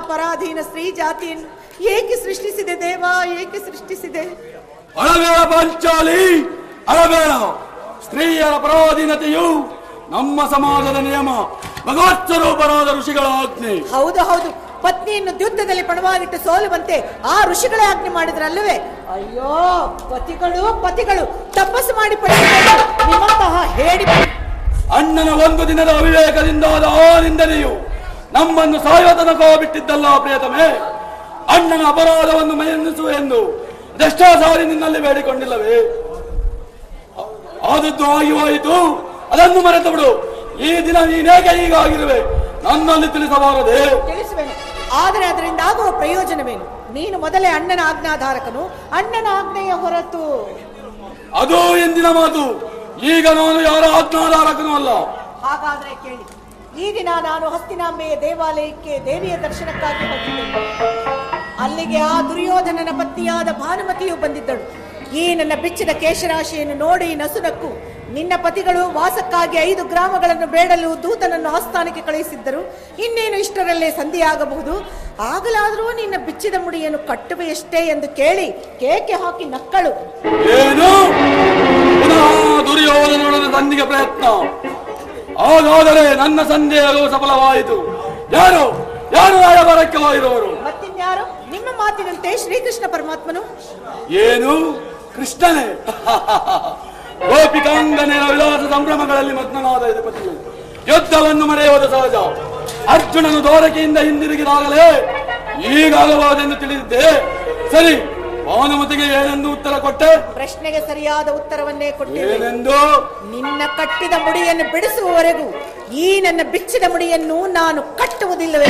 ಪರಾಧೀನ ಸ್ತ್ರೀ ಜಾತಿಯನ್ನು ಏಕೆ ಸೃಷ್ಟಿಸಿದೆ ದೇವ, ಏಕೆ ಸೃಷ್ಟಿಸಿದೆ? ಅಳಬೇಡ ಪಾಂಚಾಲಿ, ಅಳಬೇಡ. ಸ್ತ್ರೀಯರ ಪರಾಧೀನತೆಯು ನಮ್ಮ ಸಮಾಜದ ನಿಯಮ, ಭಗವತ್ ಸ್ವರೂಪರಾದ ಋಷಿಗಳ ಆಜ್ಞೆ. ಹೌದು ಹೌದು, ಪತ್ನಿಯನ್ನು ಯುದ್ಧದಲ್ಲಿ ಪಣವಾಗಿಟ್ಟು ಸೋಲುವಂತೆ ಆ ಋಷಿಗಳೇ ಆಜ್ಞೆ ಮಾಡಿದ್ರಲ್ಲವೇ? ಅಯ್ಯೋ ಪತಿಗಳು ತಪಸ್ಸು ಮಾಡಿ ಪಡೆಯುವುದು ನಿಮ್ಮಂತಹ ಹೇಡಿ. ಅಣ್ಣನ ಒಂದು ದಿನದ ಅವಿವೇಕದಿಂದಾದ ಆ ನಿಂದನೆಯು ನಮ್ಮನ್ನು ಸಾಯುವ ತನಕ ಬಿಟ್ಟಿದ್ದಲ್ಲ ಪ್ರಿಯತಮೆ. ಅಣ್ಣನ ಅಪರಾಧವನ್ನು ಮನ್ನಿಸು ಎಂದು ಅದೆಷ್ಟೋ ಸಾರಿ ನಿನ್ನಲ್ಲಿ ಬೇಡಿಕೊಂಡಿಲ್ಲವೇ? ಆದದ್ದು ಆಗಿ ಹೋಯಿತು, ಅದನ್ನು ಮರೆತು ಬಿಡು. ಈ ದಿನ ನೀನೇಕೆ ಹೀಗಾಗಿರುವೆ ನನ್ನಲ್ಲಿ ತಿಳಿಸಬಾರದೆ? ತಿಳಿಸುವೆನು, ಆದರೆ ಅದರಿಂದ ಆಗುವ ಪ್ರಯೋಜನವೇನು? ನೀನು ಮೊದಲೇ ಅಣ್ಣನ ಆಜ್ಞಾಧಾರಕನು, ಅಣ್ಣನ ಆಜ್ಞೆಯ ಹೊರತು. ಅದು ಎಂದಿನ ಮಾತು. ಈಗ ನಾನು ಯಾರ ಆಜ್ಞಾಧಾರಕನೂ ಅಲ್ಲ. ಹಾಗಾದ್ರೆ ಕೇಳಿ, ಈ ದಿನ ನಾನು ಹಸ್ತಿನಾಂಬೆಯ ದೇವಾಲಯಕ್ಕೆ ದೇವಿಯ ದರ್ಶನಕ್ಕಾಗಿ ಹೋಗಿದ್ದೇನೆ. ಅಲ್ಲಿಗೆ ಆ ದುರ್ಯೋಧನನ ಪತ್ನಿಯಾದ ಭಾನುಮತಿಯು ಬಂದಿದ್ದಳು. ಈ ನನ್ನ ಬಿಚ್ಚಿದ ಕೇಶರಾಶಿಯನ್ನು ನೋಡಿ ನಸುನಕ್ಕು ನಿನ್ನ ಪತಿಗಳು ವಾಸಕ್ಕಾಗಿ 5 ಗ್ರಾಮಗಳನ್ನು ಬೇಡಲು ದೂತನನ್ನು ಆಸ್ಥಾನಕ್ಕೆ ಕಳುಹಿಸಿದ್ದರು. ಇನ್ನೇನು ಇಷ್ಟರಲ್ಲೇ ಸಂಧಿಯಾಗಬಹುದು, ಆಗಲಾದರೂ ನಿನ್ನ ಬಿಚ್ಚಿದ ಮುಡಿಯನ್ನು ಕಟ್ಟುವೆಯಷ್ಟೇ ಎಂದು ಕೇಳಿ ಕೇಕೆ ಹಾಕಿ ನಕ್ಕಳು. ಏನು ದುರ್ಯೋಧನೊಡನೆ ಸಂಧಿಗೆ ಪ್ರಯತ್ನ? ಹಾಗಾದರೆ ನನ್ನ ಸಂದೇಹವು ಸಫಲವಾಯಿತು. ಯಾರು ರಾಯಭಾರಕ್ಕೆ ಹೋಗಿರುವರು? ಮತ್ತಿನ್ಯಾರು? ನಿಮ್ಮ ಮಾತಿನಂತೆ ಶ್ರೀಕೃಷ್ಣ ಪರಮಾತ್ಮನು. ಏನು ಕೃಷ್ಣನೇ? ಗೋಪಿಕಾಂಗನೆಯ ವಿಲಾಸ ಸಂಭ್ರಮಗಳಲ್ಲಿ ಮಗ್ನನಾದ ಯದುಪತಿಯು ಯುದ್ಧವನ್ನು ಮರೆಯುವುದು ಸಹಜ. ಅರ್ಜುನನು ದ್ವಾರಕೆಯಿಂದ ಹಿಂದಿರುಗಿದಾಗಲೇ ಈಗಾಗಬಹುದೆಂದು ತಿಳಿದಿದ್ದೆ. ಸರಿ, ಭಾನುಮತಿಗೆ ಏನೆಂದು ಉತ್ತರ ಕೊಟ್ಟೆ? ಪ್ರಶ್ನೆಗೆ ಸರಿಯಾದ ಉತ್ತರವನ್ನೇ ಕೊಟ್ಟಿದ್ದೆ. ಏನೆಂದು? ನಿನ್ನ ಕಟ್ಟಿದ ಮುಡಿಯನ್ನು ಬಿಡಿಸುವವರೆಗೂ ಈ ನನ್ನ ಬಿಚ್ಚಿದ ಮುಡಿಯನ್ನು ನಾನು ಕಟ್ಟುವುದಿಲ್ಲವೇ?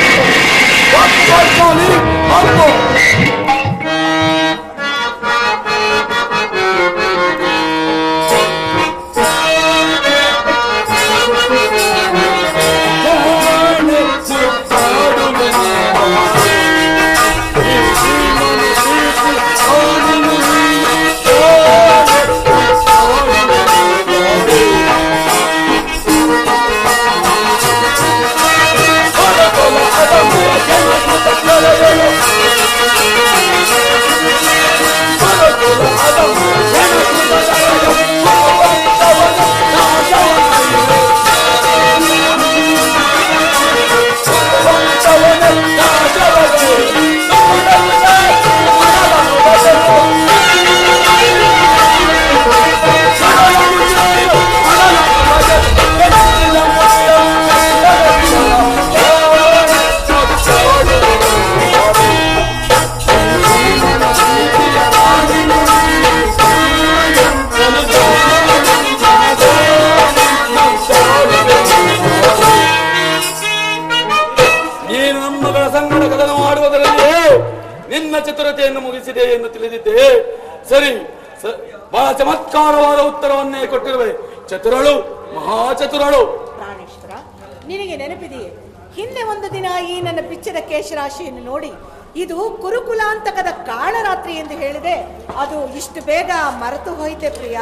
ನಿನ್ನ ಚತುರತೆಯನ್ನು ಮುಗಿಸಿದೆ ಎಂದು ತಿಳಿದಿದ್ದೆ. ಸರಿ, ಬಹಳ ಚಮತ್ಕಾರವಾದ ಉತ್ತರವನ್ನೇ ಕೊಟ್ಟಿರುವೆ. ಚತುರಳು, ಮಹಾಚತುರಳು. ಪ್ರಾಣೇಶ್ವರ, ನಿನಗೆ ನೆನಪಿದೆಯೇ, ಹಿಂದೆ ಒಂದು ದಿನ ಈ ನನ್ನ ಬಿಚ್ಚಿದ ಕೇಶರಾಶಿಯನ್ನು ನೋಡಿ ಇದು ಕುರುಕುಲಾಂತಕದ ಕಾಳರಾತ್ರಿ ಎಂದು ಹೇಳಿದೆ. ಅದು ಇಷ್ಟು ಬೇಗ ಮರೆತು ಹೋಯಿತೆ ಪ್ರಿಯ?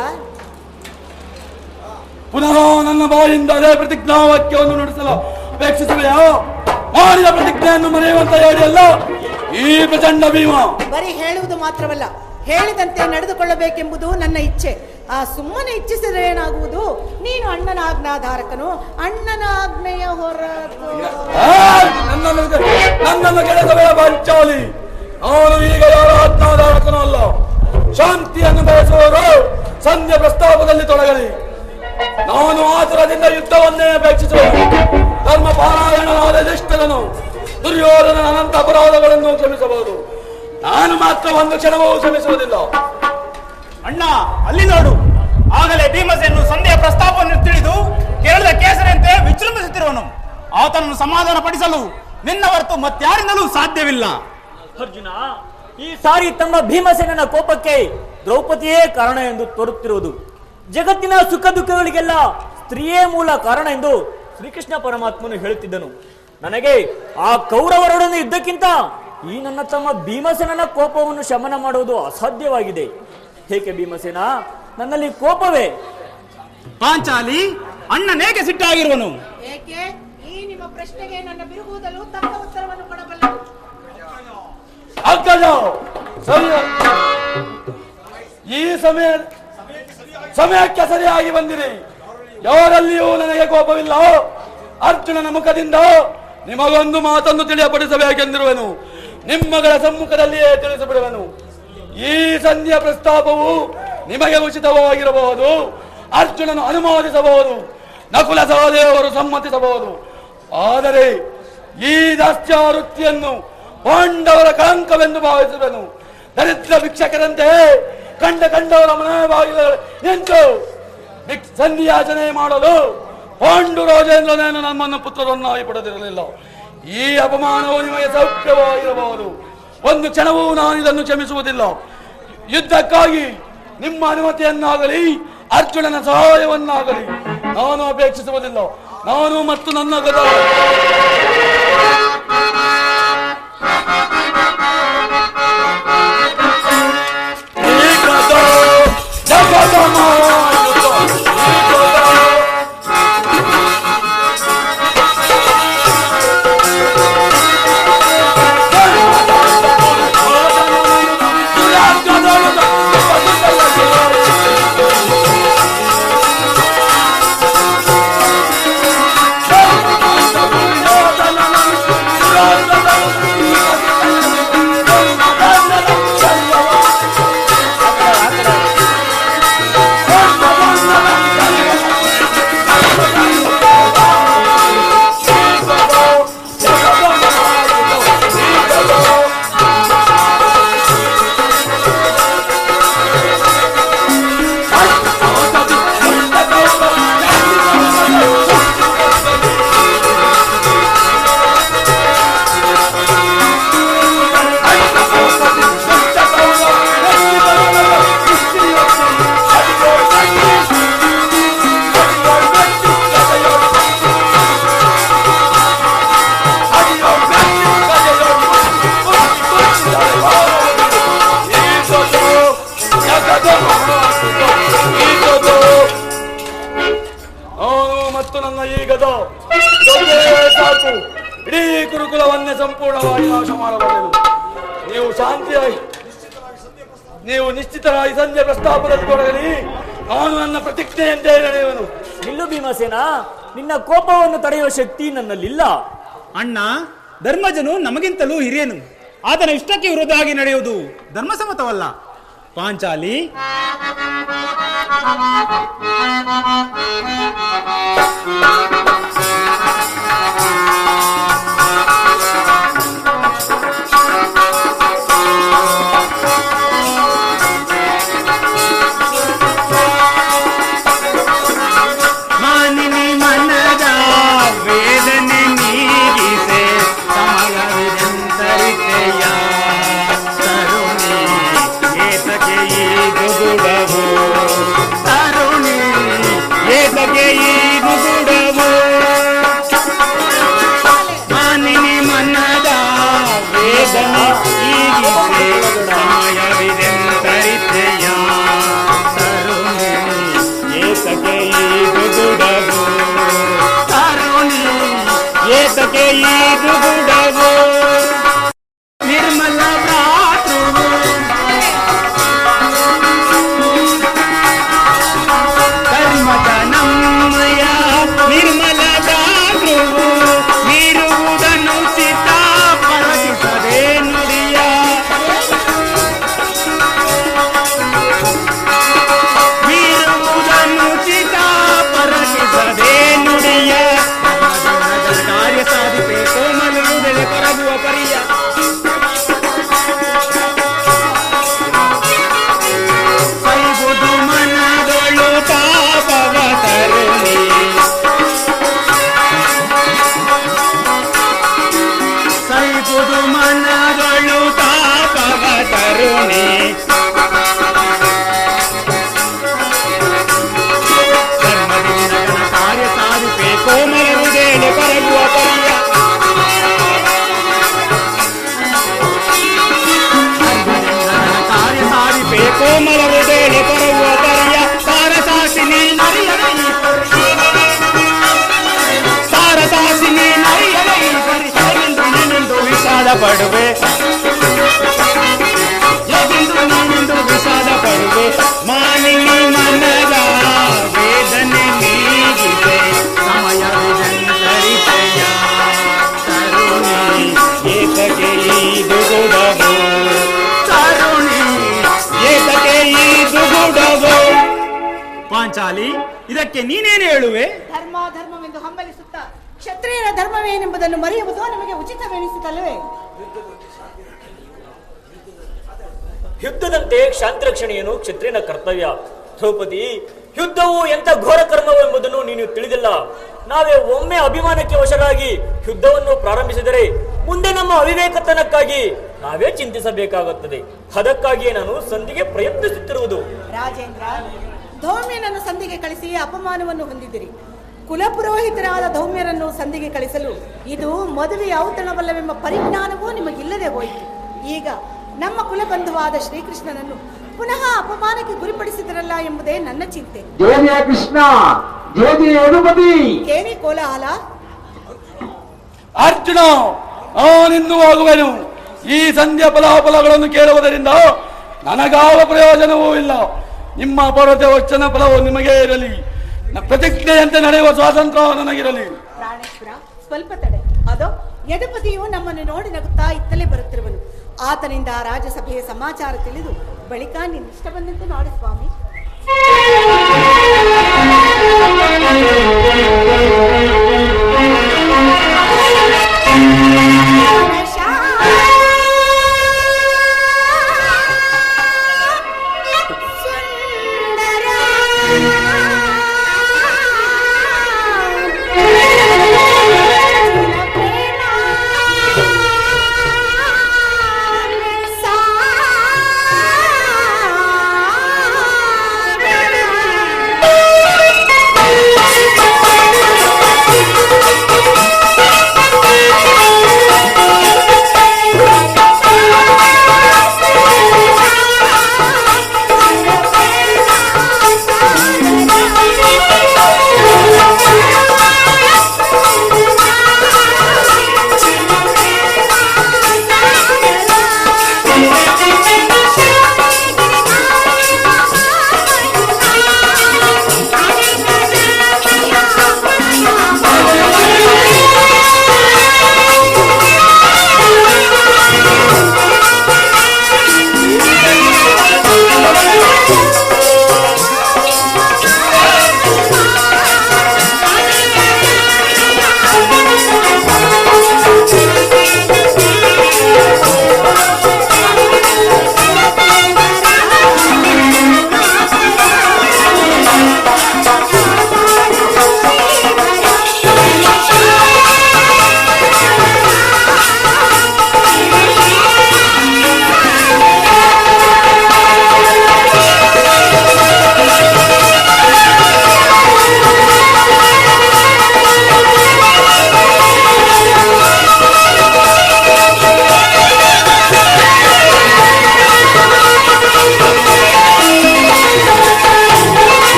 ಪುನಃ ನನ್ನ ಬಾಯಿಂದ ಅದೇ ಪ್ರತಿಜ್ಞಾವಾಕ್ಯವನ್ನು ನುಡಿಸಲು ಅಪೇಕ್ಷಿಸುವೆಯಾ? ಮಾಡಿದ ಪ್ರತಿಜ್ಞೆಯನ್ನು ಮರೆಯುವಂತ ಹೇಳಿಯಲ್ಲ ಈ ಪ್ರಚಂಡ ಭೀಮ. ಬರೀ ಹೇಳುವುದು ಮಾತ್ರವಲ್ಲ, ಹೇಳಿದಂತೆ ನಡೆದುಕೊಳ್ಳಬೇಕೆಂಬುದು ನನ್ನ ಇಚ್ಛೆ. ಆ ಸುಮ್ಮನೆ ಇಚ್ಛಿಸಿದರೆ ಏನಾಗುವುದು? ನೀನು ಅಣ್ಣನ ಆಜ್ಞಾಧಾರಕನು, ಅಣ್ಣನ ಆಜ್ಞೆಯ ಹೊರತು ನನ್ನನ್ನು ಕೆಳಗವೇ ಪಂಚಾಲಿ. ನಾನು ಈಗ ಯಾರ ಆಜ್ಞಾಧಾರಕನೂ ಅಲ್ಲ. ಶಾಂತಿಯನ್ನು ಬಯಸುವವರು ಸಂಧ್ಯಾ ಪ್ರಸ್ತಾಪದಲ್ಲಿ ತೊಡಗಲಿ. ನಾನು ಆತುರದಿಂದ ಯುದ್ಧವನ್ನೇ ಅಪೇಕ್ಷಿಸುವುದು. ಧರ್ಮ ಪಾರಾಯಣನಾದ ಯುಧಿಷ್ಠಿರನು ದುರ್ಯೋಧನನ ಅನಂತ ಅಪರಾಧಗಳನ್ನು ಕ್ಷಮಿಸಬಹುದು, ನಾನು ಮಾತ್ರ ಒಂದು ಕ್ಷಣವೂ ಕ್ಷಮಿಸುವುದಿಲ್ಲ. ಅಣ್ಣ, ಅಲ್ಲಿ ನೋಡು, ಆಗಲೇ ಭೀಮಸೇನನು ಸಂಧ್ಯಾ ಪ್ರಸ್ತಾಪವನ್ನು ತಿಳಿದು ಕೇರಳದ ಕೇಸರಿಯಂತೆ ವಿಜೃಂಭಿಸುತ್ತಿರುವನು. ಆತನನ್ನು ಸಮಾಧಾನ ಪಡಿಸಲು ನಿನ್ನ ಹೊರತು ಮತ್ತಾರಿಂದಲೂ ಸಾಧ್ಯವಿಲ್ಲ. ಅರ್ಜುನ, ಈ ಸಾರಿ ತಮ್ಮ ಭೀಮಸೇನನ ಕೋಪಕ್ಕೆ ದ್ರೌಪದಿಯೇ ಕಾರಣ ಎಂದು ತೋರುತ್ತಿರುವುದು. ಜಗತ್ತಿನ ಸುಖ ದುಃಖಗಳಿಗೆಲ್ಲ ಸ್ತ್ರೀಯೇ ಮೂಲ ಕಾರಣ ಎಂದು ಶ್ರೀಕೃಷ್ಣ ಪರಮಾತ್ಮನು ಹೇಳುತ್ತಿದ್ದನು. ನನಗೆ ಆ ಕೌರವರೊಡನೆ ಯುದ್ಧಕ್ಕಿಂತ ಈ ನನ್ನ ತಮ್ಮ ಭೀಮಸೇನನ ಕೋಪವನ್ನು ಶಮನ ಮಾಡುವುದು ಅಸಾಧ್ಯವಾಗಿದೆ. ಹೇಗೆ ಭೀಮಸೇನ, ನನ್ನಲ್ಲಿ ಕೋಪವೇ? ಪಾಂಚಾಲಿ, ಅಣ್ಣನೇಕೆ ಸಿಟ್ಟಾಗಿರುವನು? ಏಕೆ? ಈ ನಿಮ್ಮ ಪ್ರಶ್ನೆಗೆ ನನ್ನ ಬಿರುಗುವುದಲು ತಕ್ಕ ಉತ್ತರವನ್ನು ಕೊಡಬಲ್ಲ. ಅಗ್ಗಜ ಈ ಸಮಯಕ್ಕೆ ಸರಿಯಾಗಿ ಬಂದಿರಿ. ಯಾರಲ್ಲಿಯೂ ನನಗೆ ಕೋಪವಿಲ್ಲ. ಅರ್ಜುನನ ಮುಖದಿಂದ ನಿಮಗೊಂದು ಮಾತನ್ನು ತಿಳಿಯಪಡಿಸಬೇಕೆಂದಿರುವೆನು. ನಿಮ್ಮಗಳ ಸಮ್ಮುಖದಲ್ಲಿಯೇ ತಿಳಿಸಿಬಿಡುವೆನು. ಈ ಸಂಧಿಯ ಪ್ರಸ್ತಾಪವು ನಿಮಗೆ ಉಚಿತವಾಗಿರಬಹುದು. ಅರ್ಜುನನು ಅನುಮೋದಿಸಬಹುದು, ನಕುಲ ಸಹದೇವರು ಸಮ್ಮತಿಸಬಹುದು. ಆದರೆ ಈ ದಾಸ್ಯಾವೃತ್ತಿಯನ್ನು ಪಾಂಡವರ ಕಳಂಕವೆಂದು ಭಾವಿಸುವೆನು. ದರಿದ್ರ ಭಿಕ್ಷಕರಂತೆ ಕಂಡವರ ಮನೋಭಾವ ನಿಂತು ಸಂಧಿಯಾಚನೆ ಮಾಡಲು ಪಾಂಡು ರಾಜೇಂದ್ರನೇನು ನಮ್ಮನ್ನು ಪುತ್ರರನ್ನಾಗಿ ಪಡೆದಿರಲಿಲ್ಲ. ಈ ಅಪಮಾನವು ನಿಮಗೆ ಸೌಖ್ಯವಾಗಿರಬಹುದು. ಒಂದು ಕ್ಷಣವೂ ನಾನು ಇದನ್ನು ಕ್ಷಮಿಸುವುದಿಲ್ಲ. ಯುದ್ಧಕ್ಕಾಗಿ ನಿಮ್ಮ ಅನುಮತಿಯನ್ನಾಗಲಿ ಅರ್ಜುನನ ಸಹಾಯವನ್ನಾಗಲಿ ನಾನು ಅಪೇಕ್ಷಿಸುವುದಿಲ್ಲ. ನಾನು ಮತ್ತು ನನ್ನ ಗದ ಇಡೀ ಗುರುಕುಲವನ್ನೇ ಸಂಪೂರ್ಣವಾಗಿ ನಾಶ ಮಾಡಬಲ್ಲದು. ನೀವು ಶಾಂತಿಯಾಗಿ ನೀವು ನಿಶ್ಚಿತರಾಗಿ ಸಂಜೆ ಪ್ರಸ್ತಾಪದಲ್ಲಿ ತೊಡಗಲಿ. ನಾನು ನನ್ನ ಪ್ರತಿಜ್ಞೆಯಂತೆ ನಡೆಯುವನು. ನಿಲ್ಲು ಭೀಮಸೇನ, ನಿನ್ನ ಕೋಪವನ್ನು ತಡೆಯುವ ಶಕ್ತಿ ನನ್ನಲ್ಲಿಲ್ಲ. ಅಣ್ಣ, ಧರ್ಮಜನು ನಮಗಿಂತಲೂ ಹಿರಿಯನು. ಆತನ ಇಷ್ಟಕ್ಕೆ ವಿರುದ್ಧವಾಗಿ ನಡೆಯುವುದು ಧರ್ಮಸಮ್ಮತವಲ್ಲ. ಪಾಂಚಾಲಿ, ನಿರ್ಮಲ ಭ್ರಾತೃವು ಧರ್ಮದ ನಮ್ಮಯ ನಿರ್ಮಲ ಭ್ರಾತೃವು ಮೀರುವುದನ್ನು ಚಿತ್ತ ಪರಗಿಸದೆ ನುಡಿಯ ಮೀರುವುದನ್ನು ಚಿತ್ತ ಪರಗಿಸದೆ ನುಡಿಯ ಕಾರ್ಯ ಸಾಧಿಸಬೇಕು ಮನುವುದೆಲೆ ಪರಗುವ ಪರಿಯ ಸೈಬುದು ಮನದೊಳು ಪಾಪವ ತರುಣಿ ಸೈಬುದು ಮನದೊಳು ಪಾಪವ ತರುಣಿ ಧರ್ಮದಿಂದ ಕಾರ್ಯ ಸಾಧಿಸಬೇಕು ಮನುವುದೆಲೆ ಪರಗುವ ಪರಿಯ ಕೋಮಲ ಹೃದಯ ಪರವ ಪರಿಯ ಸಾರಸಾಸಿನಿ ನರಿಯದ ಈ ಸಾರಸಾಸಿನಿ ನರಿಯದ ಈ ಪರಿಸೆಂದು ವಿಷಾದ ಪಡುವೆ ಪಾಂಚಾಲಿ, ಇದಕ್ಕೆ ನೀನೇನು ಹೇಳುವೆ? ಧರ್ಮವೆಂದು ಹಂಬಲಿಸುತ್ತಾ ಕ್ಷತ್ರಿಯರ ಧರ್ಮವೇನೆಂಬುದನ್ನು ಮರೆಯುವುದು ನಮಗೆ ಉಚಿತವೆನಿಸಿತಲ್ಲವೇ? ಯುದ್ಧದಂತೆ ಶಾಂತಿರಕ್ಷಣೆಯನ್ನು ಕ್ಷತ್ರಿಯನ ಕರ್ತವ್ಯ. ದ್ರೌಪದಿ, ಯುದ್ಧವು ಎಂತ ಘೋರ ಕರ್ಮವು ಎಂಬುದನ್ನು ನೀನು ತಿಳಿದಿಲ್ಲ. ನಾವೇ ಒಮ್ಮೆ ಅಭಿಮಾನಕ್ಕೆ ವಶರಾಗಿ ಯುದ್ಧವನ್ನು ಪ್ರಾರಂಭಿಸಿದರೆ ಮುಂದೆ ನಮ್ಮ ಅವಿವೇಕತನಕ್ಕಾಗಿ ನಾವೇ ಚಿಂತಿಸಬೇಕಾಗುತ್ತದೆ. ಅದಕ್ಕಾಗಿಯೇ ನಾನು ಸಂಧಿಗೆ ಪ್ರಯತ್ನಿಸುತ್ತಿರುವುದು. ರಾಜೇಂದ್ರ, ಧೌಮ್ಯನನ್ನು ಸಂಧಿಗೆ ಕಳಿಸಿ ಅಪಮಾನವನ್ನು ಹೊಂದಿದಿರಿ. ಕುಲಪುರೋಹಿತರಾದ ಧೌಮ್ಯರನ್ನು ಸಂಧಿಗೆ ಕಳಿಸಲು ಇದು ಮದುವೆಯ ಔತಣವಲ್ಲವೆಂಬ ಪರಿಜ್ಞಾನವೂ ನಿಮಗಿಲ್ಲದೆ ಹೋಯಿತು. ಈಗ ನಮ್ಮ ಕುಲಬಂಧುವಾದ ಶ್ರೀಕೃಷ್ಣನನ್ನು ಪುನಃ ಅಪಮಾನಕ್ಕೆ ಗುರಿಪಡಿಸಿದರಲ್ಲ ಎಂಬುದೇ ನನ್ನ ಚಿಂತೆ. ಜಯ ಕೃಷ್ಣ, ಜಯ ಯದುಪತಿ. ಏನೇ ಕೋಲಾಹಲ? ಅರ್ಜುನ, ನಾನಿನ್ನು ಹೋಗುವೆನು. ಈ ಸಂಧ್ಯಾ ಫಲಾಫಲಗಳನ್ನು ಕೇಳುವುದರಿಂದ ನನಗಾವ ಪ್ರಯೋಜನವೂ ಇಲ್ಲ. ನಿಮ್ಮ ಅಪರತೆ ವಚನ ಫಲವು ನಿಮಗೇ ಇರಲಿ. ಪ್ರತಿಜ್ಞೆಯಂತೆ ನಡೆಯುವ ಸ್ವಾತಂತ್ರ್ಯ ನನಗಿರಲಿ. ಪ್ರಾಣೇಶ್ವರ, ಸ್ವಲ್ಪ ತಡೆ. ಅದೋ ಯದುಪತಿಯು ನಮ್ಮನ್ನು ನೋಡಿ ನಗುತ್ತಾ ಇತ್ತಲೇ ಬರುತ್ತಿರುವನು. ಆತನಿಂದ ರಾಜಸಭೆಯ ಸಮಾಚಾರ ತಿಳಿದು ಬಳಿಕ ನಿನ್ನಿಷ್ಟ ಬಂದಂತೆ ನಾಡು ಸ್ವಾಮಿ.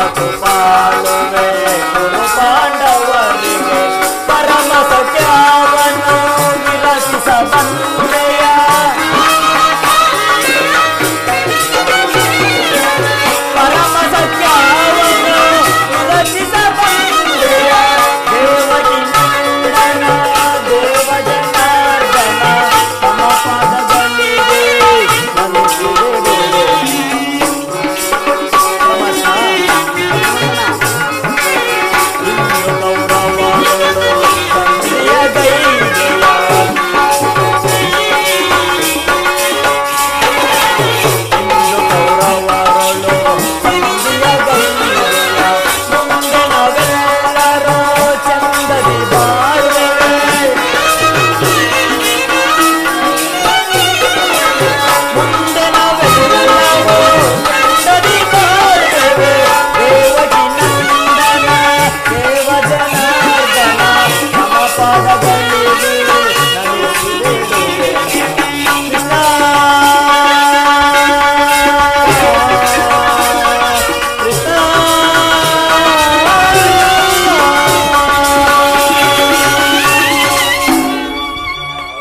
ಹೊರತು ಪಾಲುವೆ ಕುರು ಪಾಂಡವರಿಗೆ ಪರಮ ಸತ್ಯವನ್ನು ವಿರಚಿಸ ಬಂದೆಯ ಪರಮ ಸತ್ಯವನ್ನು ವಿರಚಿಸ ಬಂದೆಯ ದೇವಕಿ ನಂದನ ದೇವ ಜನಾರ್ದನ ತಮ್ಮ ಪಾದಗಳಿಗೆ ನಮಿಸಿರುವೆ.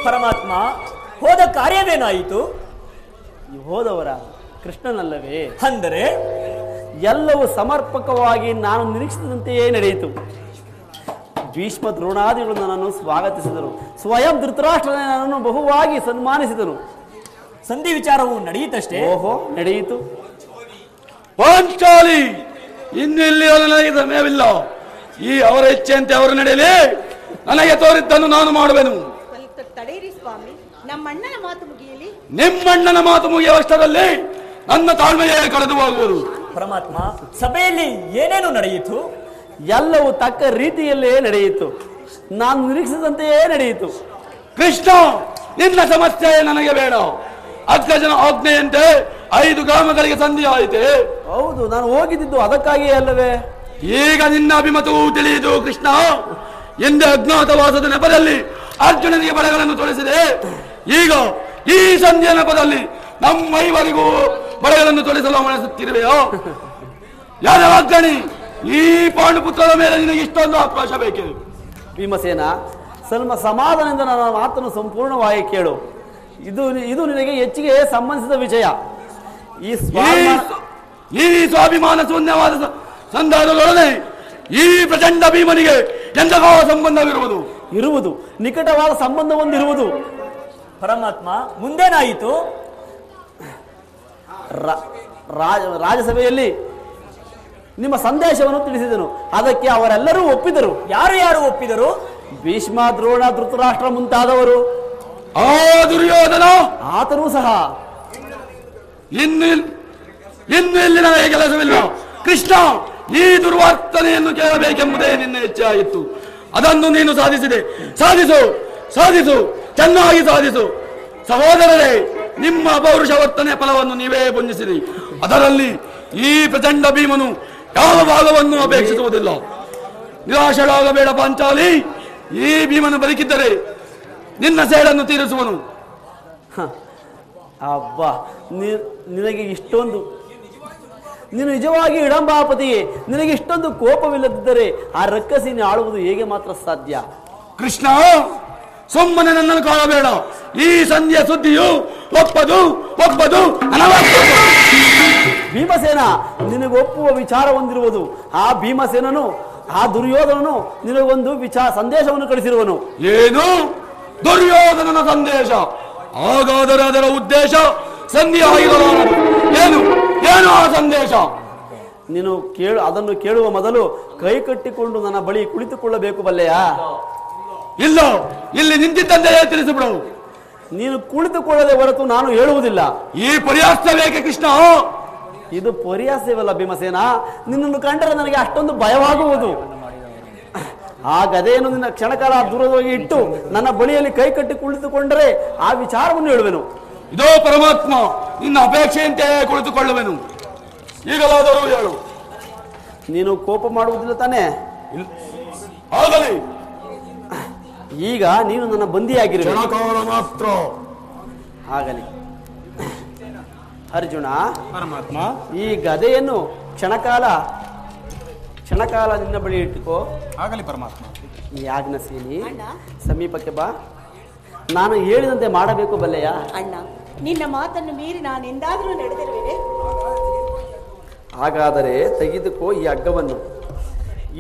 ಪರಮಾತ್ಮ, ಹೋದ ಕಾರ್ಯವೇನಾಯಿತು? ಹೋದವರ ಕೃಷ್ಣನಲ್ಲವೇ? ಅಂದರೆ ಎಲ್ಲವೂ ಸಮರ್ಪಕವಾಗಿ ನಾನು ನಿರೀಕ್ಷಿಸಿದಂತೆಯೇ ನಡೆಯಿತು. ಭೀಷ್ಮ ದ್ರೋಣಾದಿಗಳು ನನ್ನನ್ನು ಸ್ವಾಗತಿಸಿದರು. ಸ್ವಯಂ ಧೃತರಾಷ್ಟ್ರನೇ ನನ್ನನ್ನು ಬಹುವಾಗಿ ಸನ್ಮಾನಿಸಿದನು. ಸಂಧಿ ವಿಚಾರವು ನಡೆಯಿತಷ್ಟೇ. ಓಹೋ, ನಡೆಯಿತು. ಪಾಂಚಾಲಿ, ಇನ್ನೆಲ್ಲಿ ನನಗೆ ಸಮಯವಿಲ್ಲ. ಈ ಅವರ ಇಚ್ಛೆಯಂತೆ ಅವರು ನಡೆಯಲಿ. ನನಗೆ ತೋರಿದ್ದನ್ನು ನಾನು ಮಾಡುವೆನು. ಸ್ವಲ್ಪ ತಡೆಯಿರಿ ಸ್ವಾಮಿ, ನಮ್ಮಣ್ಣನ ಮಾತು ಮುಗಿಯಲಿ. ನಿಮ್ಮಣ್ಣನ ಮಾತು ಮುಗಿಯುವಷ್ಟರಲ್ಲಿ ನನ್ನ ತಾಳ್ಮೆಯೇ ಕಳೆದು ಹೋಗುವುದು. ಪರಮಾತ್ಮ, ಸಭೆಯಲ್ಲಿ ಏನೇನು ನಡೆಯಿತು? ಎಲ್ಲವೂ ತಕ್ಕ ರೀತಿಯಲ್ಲೇ ನಡೆಯಿತು. ನಾನು ನಿರೀಕ್ಷಿಸಿದಂತೆಯೇ ನಡೆಯಿತು. ಕೃಷ್ಣ, ನಿನ್ನ ಸಮಸ್ಯೆ ನನಗೆ ಬೇಡ. ಅಗ್ಗಜನ ಆಜ್ಞೆಯಂತೆ 5 ಗ್ರಾಮಗಳಿಗೆ ಸಂಧಿ ಆಯಿತೆ. ಹೌದು, ನಾನು ಹೋಗಿದ್ದು ಅದಕ್ಕಾಗಿಯೇ ಅಲ್ಲವೇ? ಈಗ ನಿನ್ನ ಅಭಿಮತವು ತಿಳಿಯಿತು ಕೃಷ್ಣ. ಎಂದೇ ಅಜ್ಞಾತವಾಸದ ನೆಪದಲ್ಲಿ ಅರ್ಜುನನಿಗೆ ಬಳೆಗಳನ್ನು ತೊಡಿಸಿದೆ. ಈಗ ಈ ಸಂಧಿಯ ನೆಪದಲ್ಲಿ ನಮ್ಮೈವರಿಗೂ ಬಳೆಗಳನ್ನು ತೊಡಿಸಲು ಮನಸ್ಸುತ್ತಿರುವೆಯೋ? ಯಾರ ವಾಗ್ದಾನಿ? ಈ ಪಾಂಡುಪುತ್ರದ ಮೇಲೆ ನಿನಗೆ ಇಷ್ಟೊಂದು ಆಕ್ರೋಶ ಬೇಕೆ? ಭೀಮಸೇನ, ಸ್ವಲ್ಪ ಸಮಾಧಾನದಿಂದ ನನ್ನ ಮಾತನ್ನು ಸಂಪೂರ್ಣವಾಗಿ ಕೇಳು. ಇದು ನಿನಗೆ ಹೆಚ್ಚಿಗೆ ಸಂಬಂಧಿಸಿದ ವಿಷಯ. ಈ ಸ್ವಾಭಿಮಾನ ಶೂನ್ಯವಾದ ಸಂಧಾನದೊಡನೆ ಈ ಪ್ರಚಂಡ ಭೀಮನಿಗೆ ಎಂತಹ ಸಂಬಂಧವಿರುವುದು? ಇರುವುದು, ನಿಕಟವಾದ ಸಂಬಂಧ ಹೊಂದಿರುವುದು. ಪರಮಾತ್ಮ, ಮುಂದೇನಾಯಿತು? ರಾಜಸಭೆಯಲ್ಲಿ ನಿಮ್ಮ ಸಂದೇಶವನ್ನು ತಿಳಿಸಿದನು. ಅದಕ್ಕೆ ಅವರೆಲ್ಲರೂ ಒಪ್ಪಿದರು. ಯಾರು ಯಾರು ಒಪ್ಪಿದರು? ಭೀಷ್ಮ, ದ್ರೋಣ, ಧೃತರಾಷ್ಟ್ರ ಮುಂತಾದವರು. ಆ ದುರ್ಯೋಧನ ಆತನೂ ಸಹ. ಇನ್ನು ಇಲ್ಲಿ ನನಗೆ ಕೆಲಸವಿಲ್ಲ ಕೃಷ್ಣ. ಈ ದುರ್ವರ್ತನೆಯನ್ನು ಕೇಳಬೇಕೆಂಬುದೇ ನಿನ್ನ ಹೆಚ್ಚಾಗಿತ್ತು. ಅದನ್ನು ನೀನು ಸಾಧಿಸಿದೆ. ಸಾಧಿಸು, ಚೆನ್ನಾಗಿ ಸಾಧಿಸು. ಸಹೋದರರೇ, ನಿಮ್ಮ ಪೌರುಷ ವರ್ತನೆ ಫಲವನ್ನು ನೀವೇ ಪುಂಜಿಸಿರಿ. ಅದರಲ್ಲಿ ಈ ಪ್ರಚಂಡ ಭೀಮನು ಯಾವ ಭಾಗವನ್ನು ಅಪೇಕ್ಷಿಸುವುದಿಲ್ಲ. ನಿರಾಶರಾಗಬೇಡ ಪಾಂಚಾಲಿ. ಈ ಭೀಮನು ಬದುಕಿದ್ದರೆ ನಿನ್ನ ಸೇಡನ್ನು ತೀರಿಸುವನು. ಅಬ್ಬಾ, ನಿನಗೆ ಇಷ್ಟೊಂದು, ನೀನು ನಿಜವಾಗಿ ಇಡಂಬಾಪತಿಯೇ. ನಿನಗೆ ಇಷ್ಟೊಂದು ಕೋಪವಿಲ್ಲದಿದ್ದರೆ ಆ ರಕ್ಕಸಿನ ಆಳುವುದು ಹೇಗೆ ಮಾತ್ರ ಸಾಧ್ಯ? ಕೃಷ್ಣ, ಸುಮ್ಮನೆ ನನ್ನನ್ನು ಕಾಣಬೇಡ. ಈ ಸಂಧಿಯ ಸುದ್ದಿಯು ಒಪ್ಪದು ಅನವಪ್ಪದು. ಭೀಮಸೇನ, ನಿನಗೊಪ್ಪುವ ವಿಚಾರ ಹೊಂದಿರುವುದು. ಆ ಭೀಮಸೇನನು, ಆ ದುರ್ಯೋಧನನು ನಿನಗೊಂದು ಸಂದೇಶವನ್ನು ಕಳಿಸಿರುವನು. ಏನು? ದುರ್ಯೋಧನನ ಸಂದೇಶ? ಹಾಗಾದರೆ ಅದರ ಉದ್ದೇಶ ಸಂಧಿ ಆಗಿರಲಾರದು. ಏನು ಆ ಸಂದೇಶ? ನೀನು ಅದನ್ನು ಕೇಳುವ ಮೊದಲು ಕೈ ಕಟ್ಟಿಕೊಂಡು ನನ್ನ ಬಳಿ ಕುಳಿತುಕೊಳ್ಳಬೇಕು ಬಲ್ಲೆಯಾ? ಇಲ್ಲ, ಇಲ್ಲಿ ನಿಂತಿದ್ದಂತೆಯೇ ತಿಳಿಸಿಬಿಡು. ನೀನು ಕುಳಿತುಕೊಳ್ಳದೆ ಹೊರತು ನಾನು ಹೇಳುವುದಿಲ್ಲ. ಈ ಪರ್ಯಾಸ ಬೇಕೆ ಕೃಷ್ಣ? ಇದು ಪರ್ಯಾಸವಲ್ಲ ಭೀಮಸೇನ. ನಿನ್ನನ್ನು ಕಂಡರೆ ನನಗೆ ಅಷ್ಟೊಂದು ಭಯವಾಗುವುದು. ಆ ಗದೆಯನ್ನು ನಿನ್ನ ಕ್ಷಣಕಾಲ ದೂರವಾಗಿ ಇಟ್ಟು ನನ್ನ ಬಳಿಯಲ್ಲಿ ಕೈ ಕಟ್ಟಿ ಕುಳಿತುಕೊಂಡರೆ ಆ ವಿಚಾರವನ್ನು ಹೇಳುವೆನು. ಇದೋ ಪರಮಾತ್ಮ, ನಿನ್ನ ಅಪೇಕ್ಷೆಯಂತೆ ಕುಳಿತುಕೊಳ್ಳುವೆನು. ಈಗಲಾದರೂ ಹೇಳು. ನೀನು ಕೋಪ ಮಾಡುವುದಿಲ್ಲ ತಾನೇ? ಆಗಲಿ. ಈಗ ನೀನು ನನ್ನ ಬಂದಿಯಾಗಿರುವೆ. ಮಾತ್ರ ಆಗಲಿ. ಅರ್ಜುನ, ಪರಮಾತ್ಮ, ಈ ಗದೆಯನ್ನು ಕ್ಷಣಕಾಲ ಕ್ಷಣಕಾಲ ನಿನ್ನ ಬಳಿ ಇಟ್ಟುಕೋ. ಆಗಲಿ ಪರಮಾತ್ಮ. ಈ ಯಾಜ್ಞಸೇನಿ ಅಣ್ಣ ಸಮೀಪಕ್ಕೆ ಬಾ. ನಾನು ಹೇಳಿದಂತೆ ಮಾಡಬೇಕು ಬಲ್ಲೆಯ. ಅಣ್ಣ, ನಿನ್ನ ಮಾತನ್ನು ಮೀರಿ ನಾನು ಎಂದಾದರೂ ನಡೆದಿರುವೆ. ಹಾಗಾದರೆ ತೆಗೆದುಕೋ ಈ ಹಗ್ಗವನ್ನು.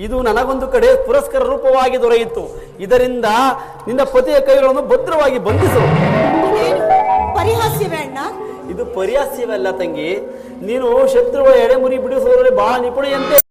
ಇದು ನನಗೊಂದು ಕಡೆ ಪುರಸ್ಕಾರ ರೂಪವಾಗಿ ದೊರೆಯಿತು. ಇದರಿಂದ ನಿನ್ನ ಪತಿಯ ಕೈಗಳನ್ನು ಭದ್ರವಾಗಿ ಬಂಧಿಸು. ಪರಿಹಾಸ್ಯವೇ ಅಣ್ಣ? ಇದು ಪರಿಹಾಸ್ಯವಲ್ಲ ತಂಗಿ. ನೀನು ಶತ್ರುಗಳ ಎಡೆಮುರಿ ಬಿಡಿಸುವುದರಲ್ಲಿ ಬಹಳ ನಿಪುಣೆಯಂತೆ